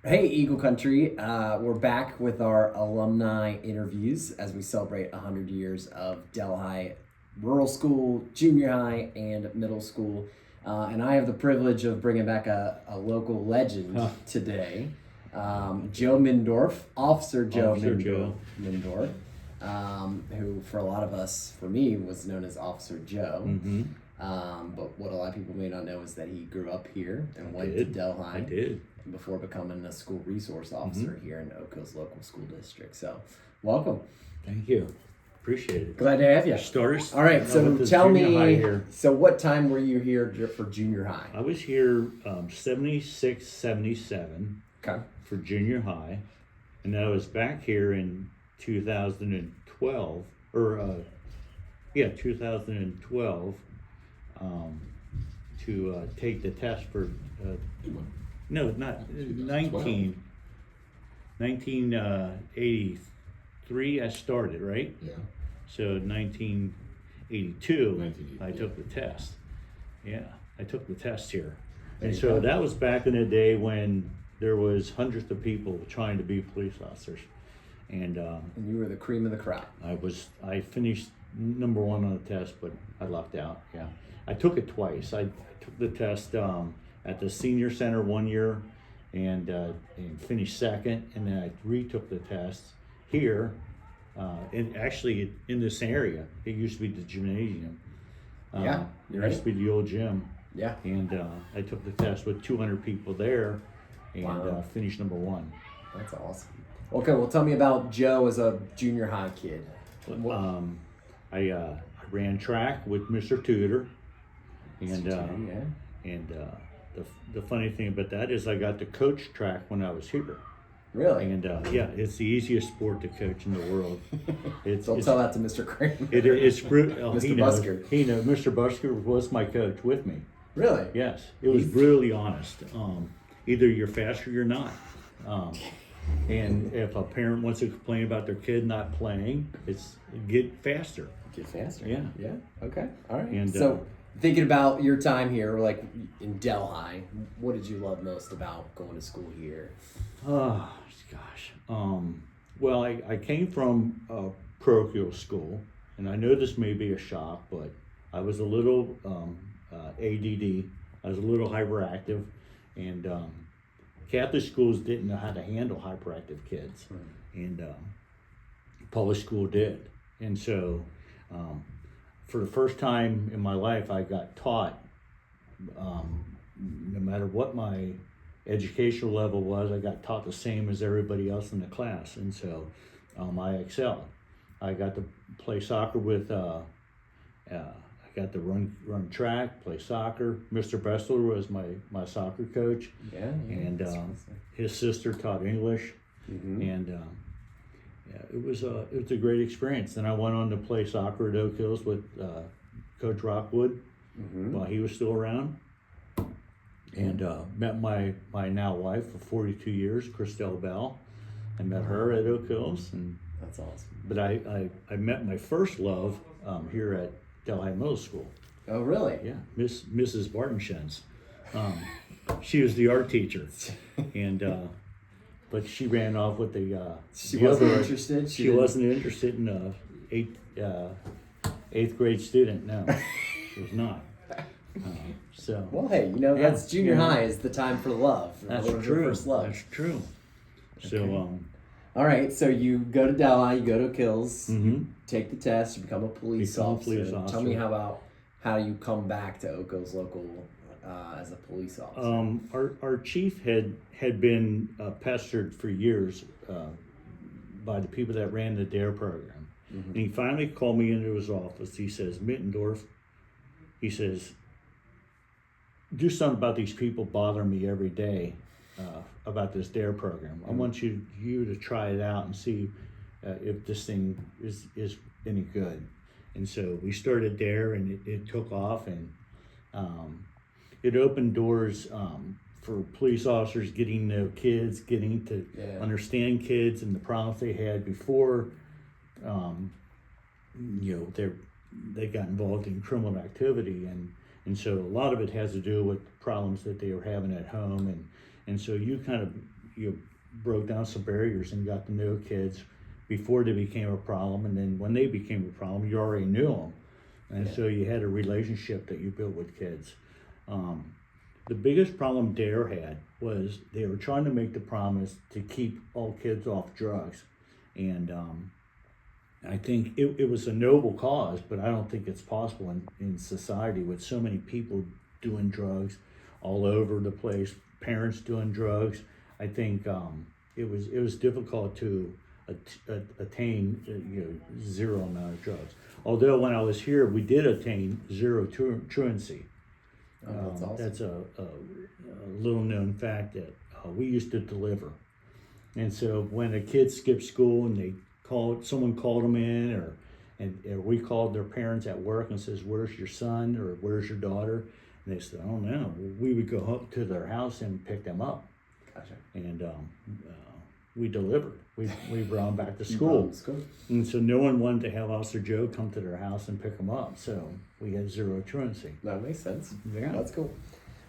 Hey, Eagle Country. We're back with our alumni interviews as we celebrate 100 years of Delhi Rural School, Junior High, and Middle School. And I have the privilege of bringing back a local legend today, Joe Middendorf, Officer Joe Officer Joe. Middendorf, who for a lot of us, for me, was known as Officer Joe. Mm-hmm. But what a lot of people may not know is that he grew up here and went did. to Delhi. I did. Before becoming a school resource officer here in Oak Hills local school district. So, welcome. Thank you. Appreciate it. Glad to have you. Starters. All right, so with the tell junior high me, here. so what time were you here for junior high? I was here 76, 77 Okay. for junior high. And then I was back here in 2012, 2012, to take the test for, no, not 1983 I started, right? Yeah. So 1982, 1982. I took the test. Yeah, I took the test here. There And you so go. that was back in the day when there was hundreds of people trying to be police officers. And And you were the cream of the crop. I finished number one on the test, but I lucked out. Yeah, I took it twice. I took the test at the senior center one year and finished second, and then I retook the test here. And actually, in this area, it used to be the gymnasium. Yeah, it you're used to be the old gym. Yeah. And I took the test with 200 people there, and Wow. finished number one. That's awesome. Okay, well, tell me about Joe as a junior high kid. I ran track with Mr. Tudor, and Yeah. the funny thing about that is I got to coach track when I was here, Really? and yeah, it's the easiest sport to coach in the world. Don't tell that to Mr. Kramer. It's brutal. Mr. He knows. Busker. He knows. Mr. Busker was my coach with me. Really? Yes, it was brutally honest. Either you're fast or you're not. And if a parent wants to complain about their kid not playing, it's get faster. Get faster. Yeah. Yeah. Okay. All right. And, so, thinking about your time here, like in Delhi, what did you love most about going to school here? Oh gosh. Well, I came from a parochial school, and I know this may be a shock, but I was a little ADD. I was a little hyperactive, and Catholic schools didn't know how to handle hyperactive kids, and public school did. And so, for the first time in my life, I got taught, no matter what my educational level was, I got taught the same as everybody else in the class. And so I excelled. I got to play soccer with, I got to run track, play soccer. Mr. Bressler was my soccer coach. Yeah. And his sister taught English. Mm-hmm. And yeah, it was a great experience. Then I went on to play soccer at Oak Hills with Coach Rockwood while he was still around, and met my now wife of 42 years, Christelle Bell. I met her at Oak Hills, and That's awesome. but I met my first love here at Delhi Middle School. Oh, really? Yeah, Mrs. Bartonshens. She was the art teacher, and but she ran off with the. She the wasn't other- interested? She didn't- wasn't interested in eighth grade student. No, she was not. So Well, hey, Yeah, that's junior yeah. high is the time for love. that's What was true. your first love? That's true. So Okay. All right, so you go to Delhi, you go to Kills, mhm. take the test, you become a police Become a officer. police Tell me officer. how you come back to Oak Hills local as a police officer. Our chief had been pestered for years by the people that ran the DARE program. And he finally called me into his office. He says, Middendorf, he says, do something about these people bothering me every day about this DARE program. I want you to try it out and see if this thing is any good. And so we started DARE, and it took off, and it opened doors for police officers getting to know kids, getting to understand kids and the problems they had before they got involved in criminal activity, and so a lot of it has to do with problems that they were having at home, and so you kind of you broke down some barriers and got to know kids before they became a problem, and then when they became a problem, you already knew them, and so you had a relationship that you built with kids. The biggest problem Dare had was they were trying to make the promise to keep all kids off drugs, and I think it was a noble cause, but I don't think it's possible in society with so many people doing drugs all over the place, parents doing drugs. I think it was difficult to attain zero amount of drugs. Although when I was here, we did attain zero truancy. Oh, that's awesome. That's a little known fact that we used to deliver. And so when a kid skipped school and someone called them in, or we called their parents at work and says, "Where's your son?" or "Where's your daughter?" And they said, "Oh no," we would go up to their house and pick them up. Gotcha. And we delivered. We brought them back to You school. brought 'em to school. And so no one wanted to have Officer Joe come to their house and pick them up. So we had zero truancy. That makes sense. Yeah. That's cool.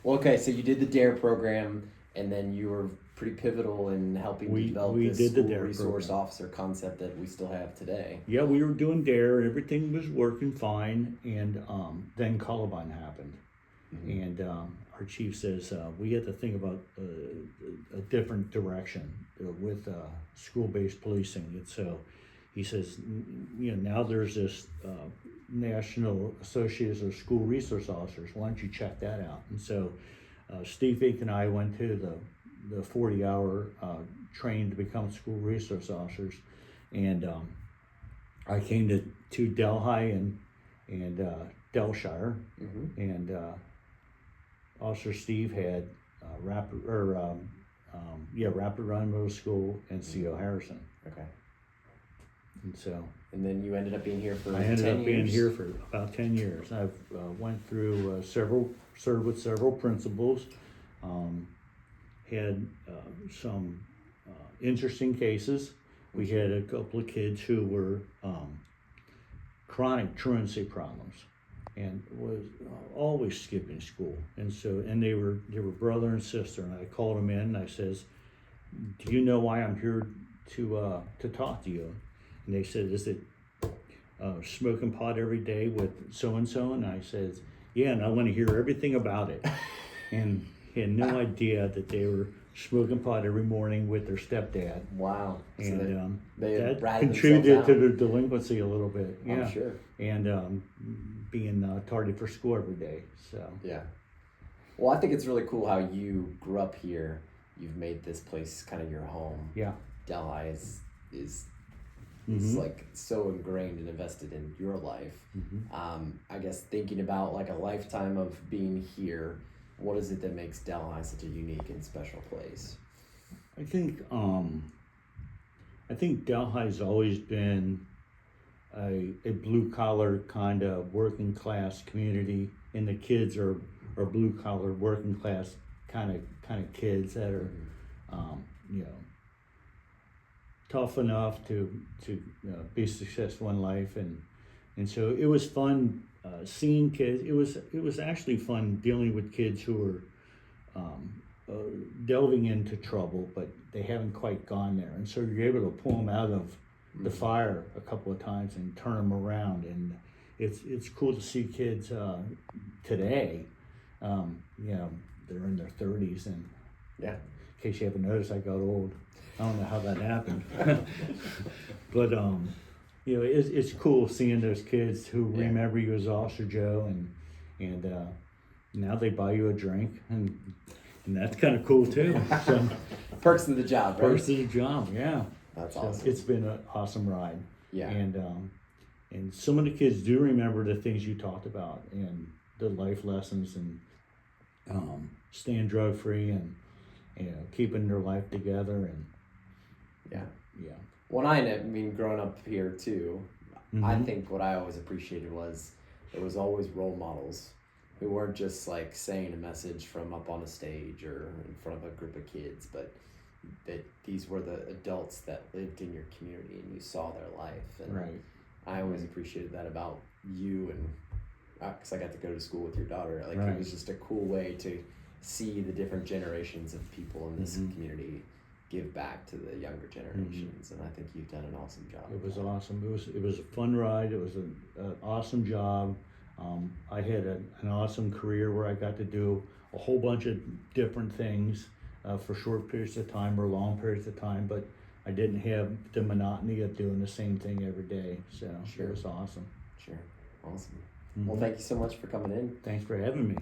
Well, okay, so you did the DARE program, and then you were pretty pivotal in helping develop we this did the school DARE resource program. officer concept that we still have today. Yeah, we were doing DARE. Everything was working fine. And then Columbine happened. Mm-hmm. And our chief says, we had to think about a different direction with school-based policing. And so he says, now there's this National Association of School Resource Officers. Why don't you check that out? And so Steve Fink and I went to the 40-hour training to become school resource officers. And I came to Delhi and Delshire. Mm-hmm. And Officer Steve had Rapid Run Middle School and CO Harrison. Okay. And so And then you ended up being here for I ended 10 up being years. here for about 10 years. I've went through served with several principals, had some interesting cases. We had a couple of kids who were chronic truancy problems and was always skipping school. And they were brother and sister. And I called them in and I says, "Do you know why I'm here to talk to you?" And they said, "Is it smoking pot every day with so-and-so?" And I said, "Yeah, and I want to hear everything about it." And he had no idea that they were smoking pot every morning with their stepdad. Wow. And they that ratted contributed themselves to out. their delinquency a little bit. Yeah. I'm sure. And being tardy for school every day. So Yeah. Well, I think it's really cool how you grew up here. You've made this place kind of your home. yeah. Delhi is Mhm. like so ingrained and invested in your life. Mhm. I guess thinking about like a lifetime of being here, what is it that makes Delhi such a unique and special place? I think Delhi's always been a blue collar kind of working class community, and the kids are blue collar working class kind of kids that are tough enough to be successful in life, and so it was fun seeing kids. It was actually fun dealing with kids who were delving into trouble, but they haven't quite gone there, and so you're able to pull them out of the fire a couple of times and turn them around. And it's cool to see kids today. They're in their 30s, and Yeah. in case you haven't noticed, I got old. I don't know how that happened. But it's cool seeing those kids who remember you as Officer Joe, and now they buy you a drink, and that's kind of cool too. So, Perks of the job, right? first of the job, yeah. That's So awesome. it's been an awesome ride. Yeah. And some of the kids do remember the things you talked about and the life lessons and staying drug free and keeping their life together and Yeah. yeah. Well, I mean, growing up here too, I Mhm. think what I always appreciated was there was always role models who weren't just like saying a message from up on a stage or in front of a group of kids, but that these were the adults that lived in your community and you saw their life. And Right. I always appreciated that about you, and because I got to go to school with your daughter. Like Right. it was just a cool way to see the different generations of people in this Mhm. community give back to the younger generations, and I think you've done an awesome job. It was awesome. It was a fun ride. It was an awesome job. I had an awesome career where I got to do a whole bunch of different things for short periods of time or long periods of time, but I didn't have the monotony of doing the same thing every day. So Sure. it was awesome. Sure. Awesome. Well, thank you so much for coming in. Thanks for having me.